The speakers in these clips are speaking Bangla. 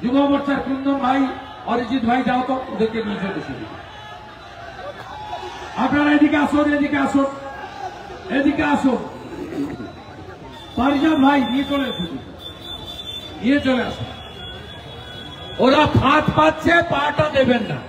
যুব মোর্চার কুন্দন ভাই, অরিজিৎ ভাই, যাও তো ওদেরকে নিয়ে চলে শুরু। আপনারা এদিকে আসুন, এদিকে আসুন, এদিকে আসুন। পারিজাত ভাই নিয়ে চলে আসুন, নিয়ে চলে আসুন। ওরা ফাঁদ পাচ্ছে, পাটা দেবেন না।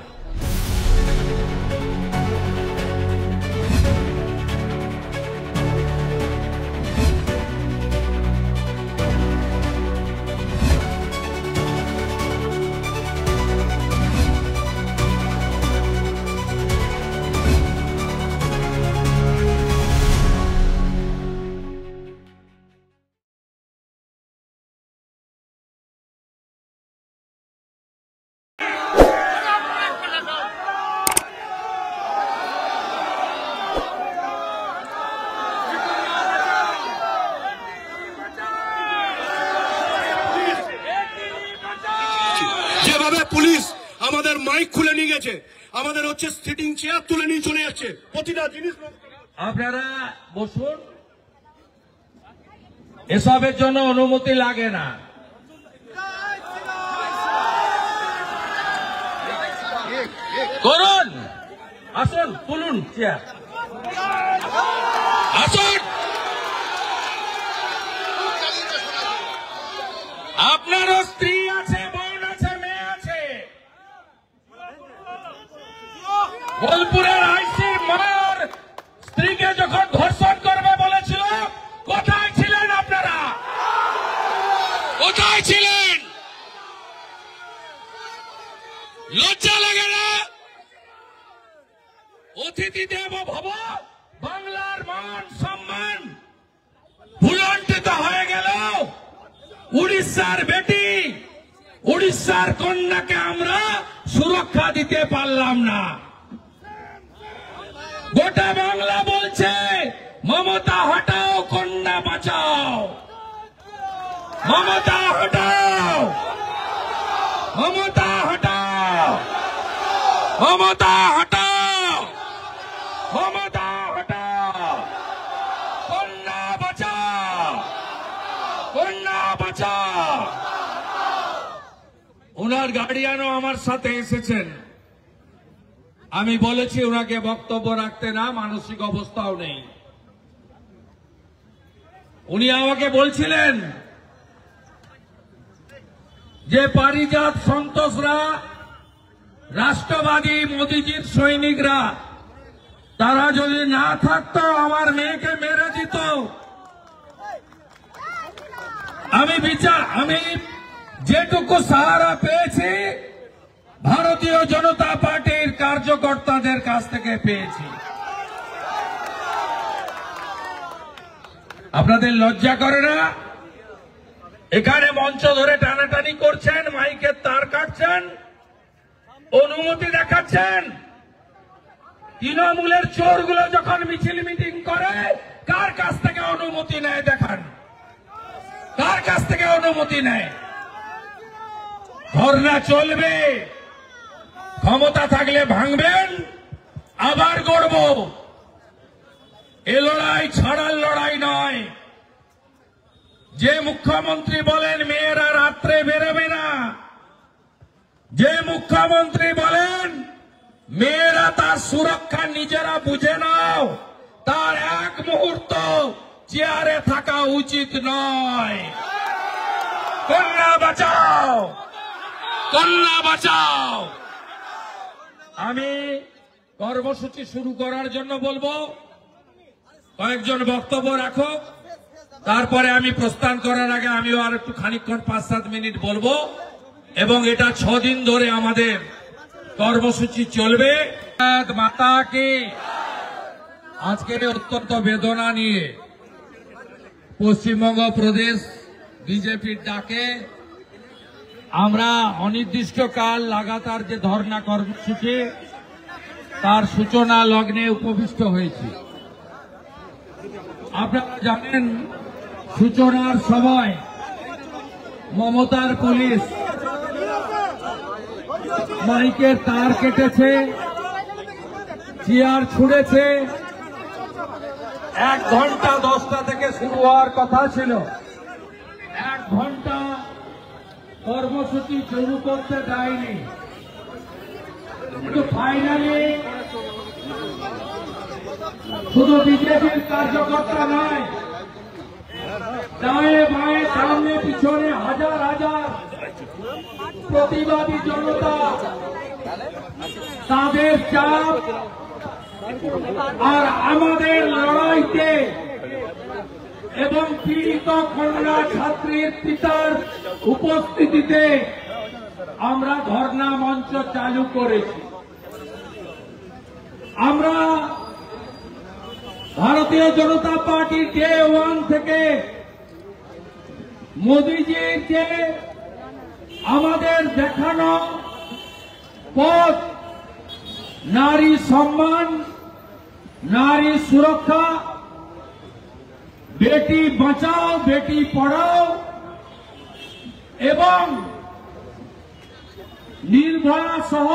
যেভাবে পুলিশ আমাদের মাইক খুলে নিয়ে গেছে, আমাদের হচ্ছে সিটিং চেয়ার তুলে নিয়ে চলে যাচ্ছে, প্রতিটা জিনিস। আপনারা বসুন, এসবের জন্য অনুমতি লাগে না। করুন, আসুন, তুলুন চেয়ার, আসুন। আপনারও স্ত্রী আছে, বোন আছে, মেয়ে আছে। বোলপুরের আইসির মার স্ত্রীকে যখন ধর্ষণ করবে বলেছিল, কোথায় ছিলেন আপনারা? কোথায় ছিলেন? লজ্জা লাগে না? অতিথি দেব ভব, বাংলার মান সম্মান ভুলণ্ঠিত হয়ে গেল। উড়িষ্যার বেটি, উড়িষ্যার কন্যাকে আমরা সুরক্ষা দিতে পারলাম না। গোটা বাংলা বলছে মমতা হটাও, কন্যা বাঁচাও। মমতা হটাও, মমতা হটাও, মমতা হটাও, মমতা হটাও। কন্যা বাঁচাও, কন্যা বাঁচাও। ওনার গার্ডিয়ানও আমার সাথে এসেছেন। আমি বলেছি ওনাকে বক্তব্য রাখতে না, মানসিক অবস্থাও নেই। উনি আমাকে বলছিলেন যে পারিজাত সন্তোষরা, রাষ্ট্রবাদী মোদিজির সৈনিকরা, তারা যদি না থাকতো আমার মেয়েকে মেরে দিত। আমি যেটুকু সাহারা পেয়েছি ভারতীয় জনতা পার্টির কার্যকর্তাদের কাছ থেকে পেয়েছি। আপনাদের লজ্জা করে না? এখানে মঞ্চ ধরে টানাটানি করছেন, মাইকের তার কাটছেন, অনুমতি দেখাচ্ছেন। তৃণমূলের চোরগুলো যখন মিছিল মিটিং করে, কার কাছ থেকে অনুমতি নেয় দেখান, কার কাছ থেকে অনুমতি নেয়? ধর্ণা চলবে, ক্ষমতা থাকলে ভাঙবেন, আবার গড়ব। এ লড়াই ছাড়ার লড়াই নয়। যে মুখ্যমন্ত্রী বলেন মেয়েরা রাত্রে বেরোবে না, যে মুখ্যমন্ত্রী বলেন মেয়েরা তার সুরক্ষা নিজেরা বুঝে নাও, তার এক মুহূর্ত চেয়ারে থাকা উচিত নয়। কন্যা বাঁচাও, কন্যা বাঁচাও। আমি কর্মসূচি শুরু করার জন্য বলবো, কয়েকজন বক্তব্য রাখো, তারপরে আমি প্রস্থান করার আগে আমিও আর একটু খানিকক্ষণ 5-7 মিনিট বলবো। এবং এটা 6 দিন ধরে আমাদের কর্মসূচি চলবে। মাতাকে আজকের অত্যন্ত বেদনা নিয়ে পশ্চিমবঙ্গ প্রদেশ বিজেপির ডাকে আমরা অনির্দিষ্টকাল লাগাতার যে ধর্ণা কর্মসূচি, তার সূচনা লগ্নে উপবিষ্ট হয়েছি। আপনারা জানেন সূচনার সময় মমতার পুলিশ মাইকের তার কেটেছে, চেয়ার ছুঁড়েছে। 1 ঘন্টা 10টা থেকে শুরু হওয়ার কথা ছিল, 1 ঘন্টা কর্মসূচি শুরু করতে দেয়নি, কিন্তু ফাইনালি শুধু বিজেপির কার্যকর্তা নয়, ডায়ে বায়ে সামনে পিছনে হাজার হাজার প্রতিবাদী জনতা তাদের চাপ আর আমাদের লড়াইতে এবং পীড়িত কন্যা ছাত্রীর পিতার উপস্থিতিতে আমরা ধর্ণা মঞ্চ চালু করেছি। আমরা ভারতীয় জনতা পার্টি ডে 1 থেকে মোদিজির যে আমাদের দেখানো পথ, নারী সম্মান, নারী সুরক্ষা, বেটি বাঁচাও বেটি পড়াও এবং নির্ভয়া সহ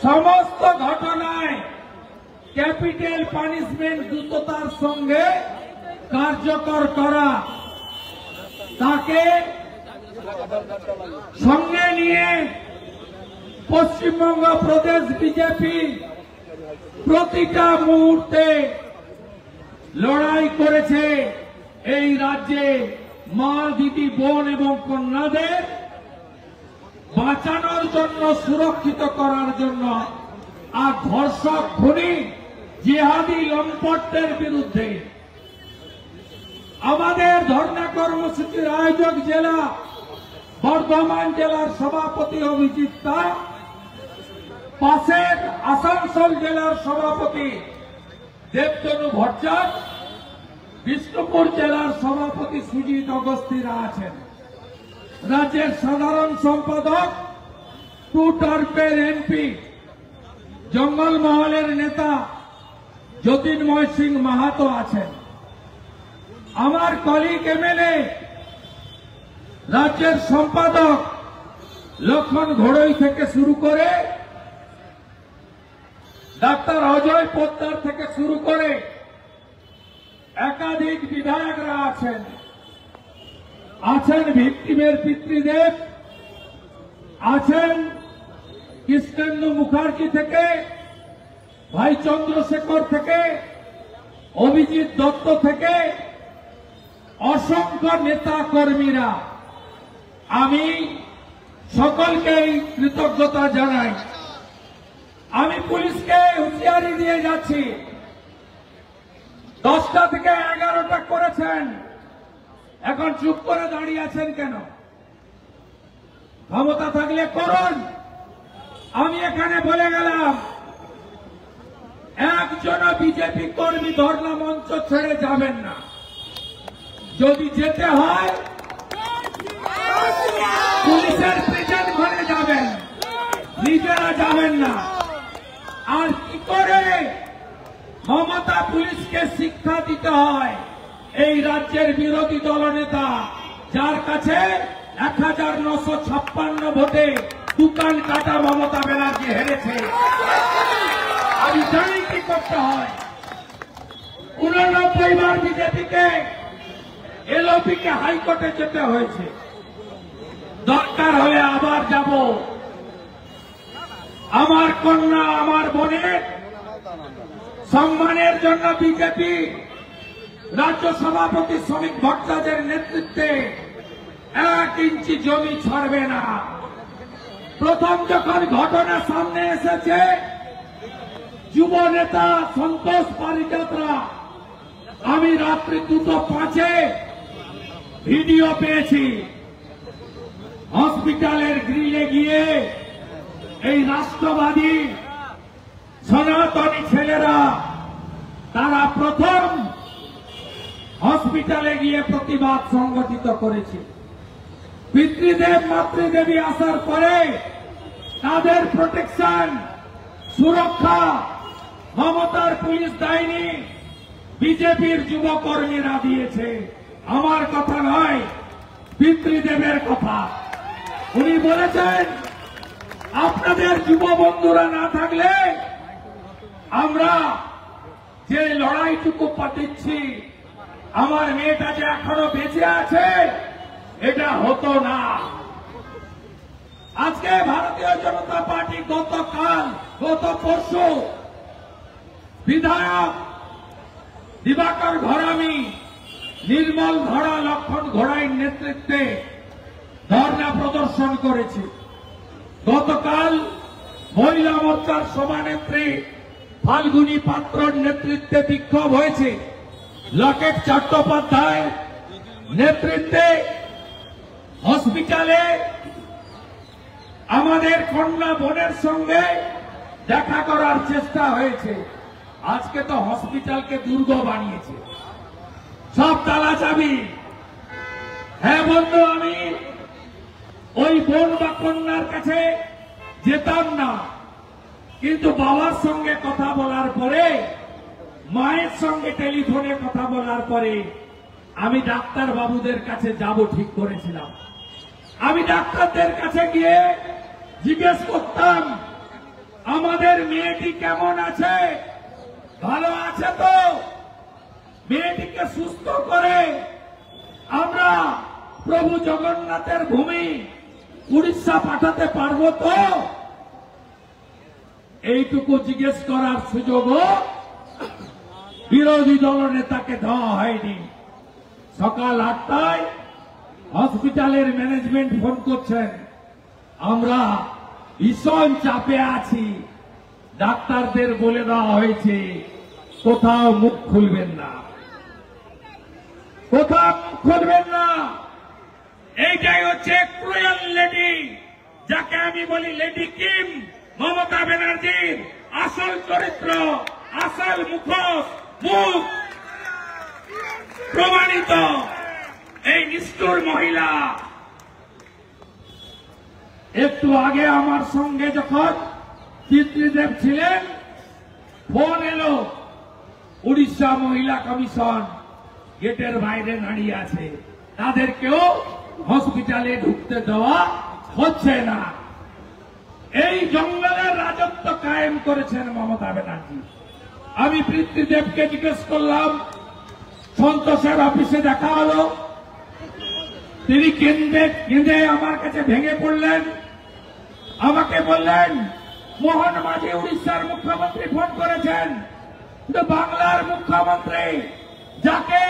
সমস্ত ঘটনায় ক্যাপিটাল পানিশমেন্ট দ্রুততার সঙ্গে কার্যকর করা, তাকে সঙ্গে নিয়ে পশ্চিমবঙ্গ প্রদেশ বিজেপি প্রতিটা মুহূর্তে লড়াই করেছে এই রাজ্যে মা, দিদি, বোন এবং কন্যাদের বাঁচানোর জন্য, সুরক্ষিত করার জন্য, আর ধর্ষক, খুনি, জিহাদি লম্পটদের বিরুদ্ধে। আমাদের ধর্ণা কর্মসূচির আয়োজক জেলা বর্ধমান জেলার সভাপতি অভিজিৎ দাস, পাশের আসানসোল জেলার সভাপতি দেবতনু ভট্টাচার্য, বিষ্ণুপুর জেলার সভাপতি সুজিত অগস্তিরা আছেন, রাজ্যের সাধারণ সম্পাদক, 2 টার্মের এমপি, জঙ্গলমহলের নেতা যতীন্ময় সিং মাহাতো আছেন, আমার কলিগ এমএলএ রাজ্যের সম্পাদক লক্ষণ ঘোড়ই থেকে শুরু করে ডাক্তার অজয় পোদ্দার থেকে শুরু করে একাধিক বিধায়করা আছেন, আছেন ভিক্টিমের পিতৃদেব, আছেন কৃষ্ণেন্দু মুখার্জি থেকে, ভাই চন্দ্রশেখর থেকে, অভিজিৎ দত্ত থেকে অসংখ্য নেতা কর্মীরা। আমি সকলকেই কৃতজ্ঞতা জানাই। আমি পুলিশকে হুঁশিয়ারি দিয়ে যাচ্ছি, 10টা থেকে 11টা করেছেন, এখন চুপ করে দাঁড়িয়ে আছেন কেন? ক্ষমতা থাকলে করুন। আমি এখানে বলে গেলাম, একজন বিজেপি কর্মী ধর্ণা মঞ্চ ছেড়ে যাবেন না। যদি যেতে হয় পুলিশের প্রিজন ঘরে যাবেন, নিজেরা যাবেন না। আর কি করে মমতা পুলিশকে শিক্ষা দিতে হয়, এই রাজ্যের বিরোধী দলনেতা যার কাছে 1956 ভোটে দোকান কাটা মমতা ব্যানার্জি হেরেছে, আমি জানি কি করতে হয়। 89 বার বিজেপিকে এলওপিকে হাইকোর্টে যেতে হয়েছে, দরকার হলে আবার যাব। আমার কন্যা, আমার বোনের সম্মানের জন্য বিজেপি রাজ্য সভাপতি শ্রমিক ভট্টাচার্যের নেতৃত্বে 1 ইঞ্চি জমি ছাড়বে না। প্রথম যখন ঘটনা সামনে এসেছে, যুব নেতা সন্তোষ পারিজাতরা, আমি রাত্রি 2:05 ভিডিও পেয়েছি, হসপিটালের গ্রিলে গিয়ে এই রাষ্ট্রবাদী সনাতনী ছেলেরা তারা প্রথম হসপিটালে গিয়ে প্রতিবাদ সংগঠিত করেছে। পিতৃদেব মাতৃদেবী আসার পরে তাদের প্রোটেকশন, সুরক্ষা মমতার পুলিশ দেয়নি, বিজেপির যুবকর্মীরা দিয়েছে। আমার কথা নয়, পিতৃদেবের কথা। উনি বলেছেন, আপনাদের যুব বন্ধুরা না থাকলে আমরা যে লড়াইটুকু পাচ্ছি, আমার মেয়েটা যে এখনো বেঁচে আছে এটা হতো না। আজকে ভারতীয় জনতা পার্টি গত পরশু বিধায়ক দিবাকর ঘরামি, নির্মল ঘোড়া, লক্ষণ ঘোড়াইয়ের নেতৃত্বে ধর্ণা প্রদর্শন করেছে। গতকাল মহিলা মোর্চার সভানেত্রী ফাল্গুনী পাত্রর নেতৃত্বে বিক্ষোভ হয়েছে। লকেট চট্টোপাধ্যায় নেতৃত্বে হসপিটালে আমাদের কন্যা বোনের সঙ্গে দেখা করার চেষ্টা হয়েছে। আজকে তো হসপিটালকে দুর্গ বানিয়েছে, সব তালা চাবি। হ্যাঁ বন্ধু, আমি ওই বোন বা কন্যার কাছে যেতাম না, কিন্তু বাবার সঙ্গে কথা বলার পরে, মায়ের সঙ্গে টেলিফোনে কথা বলার পরে আমি ডাক্তার বাবুদের কাছে যাব ঠিক করেছিলাম। আমি ডাক্তারদের কাছে গিয়ে জিজ্ঞেস করতাম, আমাদের মেয়েটি কেমন আছে, ভালো আছে তো? মেয়েটিকে সুস্থ করে আমরা প্রভু জগন্নাথের ভূমি উড়িষ্যা পাঠাতে পারবো তো? এইটুকু জিজ্ঞেস করার সুযোগও বিরোধী দল নেতাকে দেওয়া হয়নি। সকাল 8টায় হসপিটালের ম্যানেজমেন্ট ফোন করছেন, আমরা ভীষণ চাপে আছি, ডাক্তারদের বলে দেওয়া হয়েছে কোথাও মুখ খুলবেন না, কোথাও মুখ খুলবেন না। এইটাই হচ্ছে ক্রুয়েল লেডি, যাকে আমি বলি লেডি কিম, মমতা ব্যানার্জির আসল চরিত্র, আসল মুখ প্রমাণিত এই নিষ্ঠুর মহিলা। একটু আগে আমার সঙ্গে যখন চিত্রদেব ছিলেন, ফোন এলো, উড়িষ্যা মহিলা কমিশন গেটের বাইরে দাঁড়িয়ে আছে, তাদেরকেও হসপিটালে ঢুকতে দেওয়া হচ্ছে না। এই জঙ্গলের রাজত্ব কায়েম করেছেন মমতা ব্যানার্জি। আমি পিতৃদেবকে জিজ্ঞেস করলাম, সন্তোষের অফিসে দেখা হলো, তিনি কেঁদে আমার কাছে ভেঙে পড়লেন, আমাকে বললেন মোহন মাঝি উড়িষ্যার মুখ্যমন্ত্রী ফোন করেছেন, কিন্তু বাংলার মুখ্যমন্ত্রী, যাকে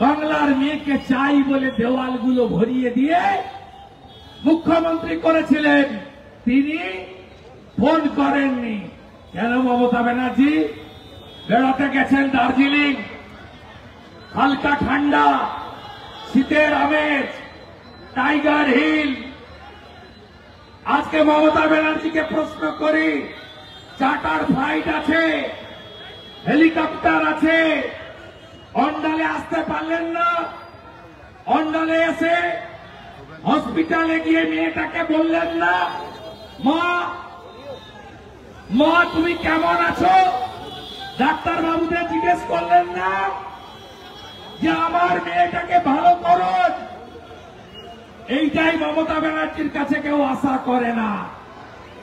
বাংলার মেয়েকে চাই বলে দেওয়ালগুলো ভরিয়ে দিয়ে মুখ্যমন্ত্রী করেছিলেন, তিনি ফোন করেননি। কেন? মমতা ব্যানার্জি বেড়াতে গেছেন দার্জিলিং, হালকা ঠান্ডা, শীতের আমেজ, টাইগার হিল। আজকে মমতা ব্যানার্জিকে প্রশ্ন করি, চার্টার ফ্লাইট আছে, হেলিকপ্টার আছে, অন্ডালে আসতে পারলেন না? অন্ডালে এসে হসপিটালে গিয়ে মেয়েটাকে বললেন না, মা তুমি কেমন আছো? ডাক্তার বাবুদের জিজ্ঞেস করলেন না যে আমার মেয়েটাকে ভালো করুন? এইটাই মমতা ব্যানার্জির কাছে কেউ আশা করে না,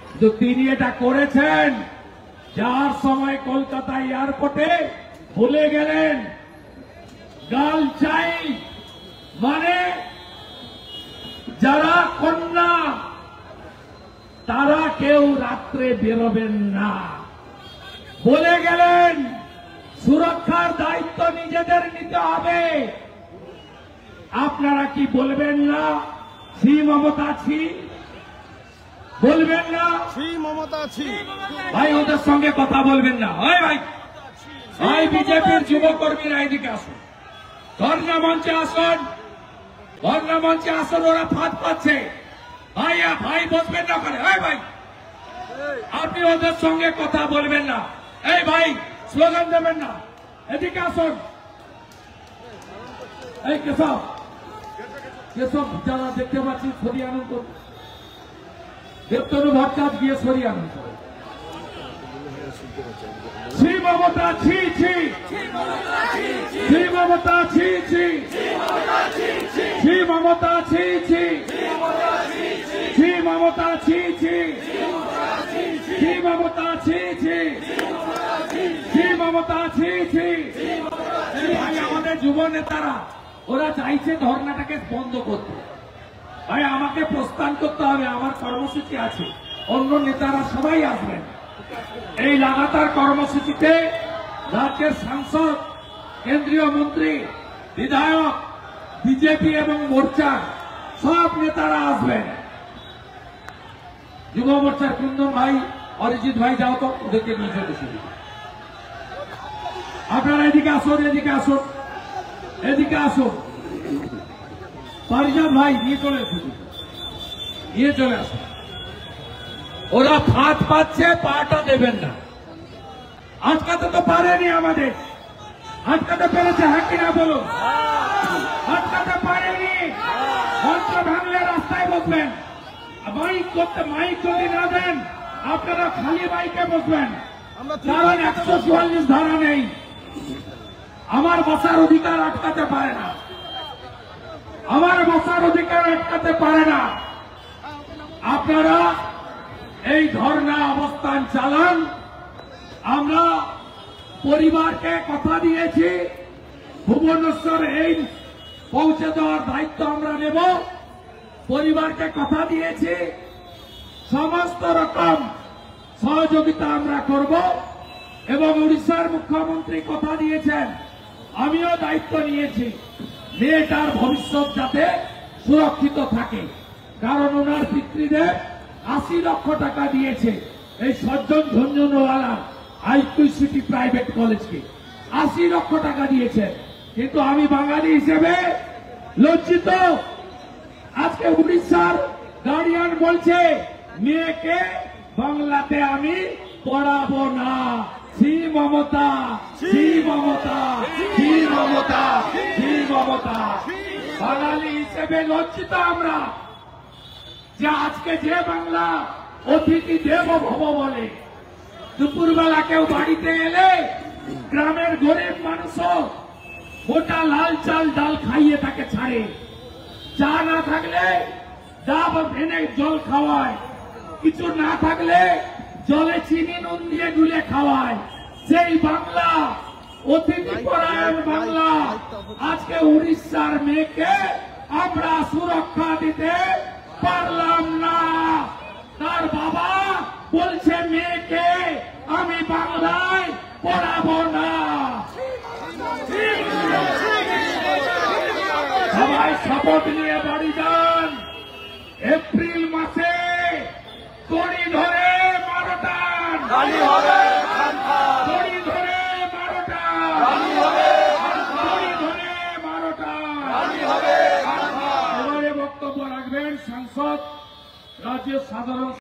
কিন্তু তিনি এটা করেছেন। যার সময় কলকাতা এয়ারপোর্টে ভুলে গেলেন গার্ল চাইল্ড মানে যারা কন্যা, তারা কেউ রাত্রে বেরোবেন না বলে গেলেন। সুরক্ষার দায়িত্ব নিজেদের নিতে হবে। আপনারা কি বলবেন না ছি মমতা ছি? বলবেন না ছি মমতা ছি? ভাই ওদের সঙ্গে কথা বলবেন না। ওই ভাই, ওই বিজেপির যুবকর্মীরা এদিকে আসুন, ধর্ণা মঞ্চে আসুন, ধর্ণা মঞ্চে আসুন। ওরা ফাঁদ পাচ্ছে। ভাই ভাই বসবেন না করে। ওই ভাই, আপনি ওদের সঙ্গে কথা বলবেন না। এই ভাই, স্লোগান দেবেন না, এদিকে আসুন। এই কেশব, কেশব যারা দেখতে পাচ্ছি সরিয়ে আনুন তো, দেবতনু ভট্টাচ গিয়ে সরিয়ে আনুন। ছি মমতা ছি ছি, ছি মমতা ছি ছি, ছি মমতা ছি ছি, ছি মমতা ছি ছি, ছি মমতা ছি ছি, ছি মমতা ছি ছি। ভাই আমাদের যুব নেতারা ওরা চাইছে ধর্নাটাকে বন্ধ করতে। ভাই আমাকে প্রস্থান করতে হবে, আমার কর্মসূচি আছে, অন্য নেতারা সবাই আসবেন। এই লাগাতার কর্মসূচিতে রাজ্যের সাংসদ, কেন্দ্রীয় মন্ত্রী, বিধায়ক, বিজেপি এবং মোর্চা সব নেতারা আসবেন। যুব মোর্চার কুন্দন ভাই, অরিজিৎ ভাই যাও তো, ওদেরকে নিয়ে চলে শুরু। আপনারা এদিকে আসুন, এদিকে আসুন, এদিকে আসুন। পারিজাত ভাই নিয়ে চলে আসুন, নিয়ে চলে আসুন। ওরা ফাঁদ পাচ্ছে, পাটা দেবেন না। আটকাতে তো পারেনি আমাদের, আটকাতে পেরেছে, হ্যাঁ কিনা বলুন? আটকাতে পারেনি। মঞ্চ ভাঙলে রাস্তায় বসবেন, মাইক করতে, মাইক যদি না দেন আপনারা খালি মাইকে বসবেন, কারণ 144 ধারা নেই। আমার বসার অধিকার আটকাতে পারে না, আমার বসার অধিকার আটকাতে পারে না। আপনারা এই ধর্ণা অবস্থান চালান। আমরা পরিবারকে কথা দিয়েছি ভুবনেশ্বর এইমস পৌঁছে দেওয়ার দায়িত্ব আমরা নেব। পরিবারকে কথা দিয়েছি সমস্ত রকম সহযোগিতা আমরা করব, এবং উড়িষ্যার মুখ্যমন্ত্রী কথা দিয়েছেন, আমিও দায়িত্ব নিয়েছি মেয়েটার ভবিষ্যৎ যাতে সুরক্ষিত থাকে। কারণ ওনার পিতৃদেব 80 লক্ষ টাকা দিয়েছে এই সজ্জন ঝঞ্ঝনওয়ালা আইকিউ সিটি প্রাইভেট কলেজকে, 80 লক্ষ টাকা দিয়েছে। কিন্তু আমি বাঙালি হিসেবে লজ্জিত। আজকে উড়িষ্যার গার্ডিয়ান বলছে মেয়েকে বাংলাতে আমি পড়াবো না। শ্রী মমতা, শ্রী মমতা, শ্রী মমতা, শ্রী মমতা। বাঙালি হিসেবে লজ্জিত আমরা যে আজকে যে বাংলা অতিথি দেব ভব বলে, দুপুরবেলা কেউ বাড়িতে এলে গ্রামের গরিব মানুষও গোটা লাল চাল ডাল খাইয়ে তাকে ছাড়ে, চা না থাকলে ডাব ভেনে জল খাওয়ায়, কিছু না থাকলে জলে চিনি নুন দিয়ে গুলে খাওয়ায়। সেই বাংলা, অতিথি পরায়ণ বাংলা, আজকে উড়িষ্যার মেয়েকে আমরা সুরক্ষা দিতে পারলাম না। তার বাবা বলছে মেয়েকে আমি বাংলায় পড়াবো না। সবাই শপথ নিয়ে বাড়ি যান। এপ্রিল মাসে দড়ি ধরে 12 টান, দড়ি ধরে 12 টান, দড়ি ধরে 12 টান। এবারে বক্তব্য রাখবেন সাংসদ, রাজ্যের সাধারণ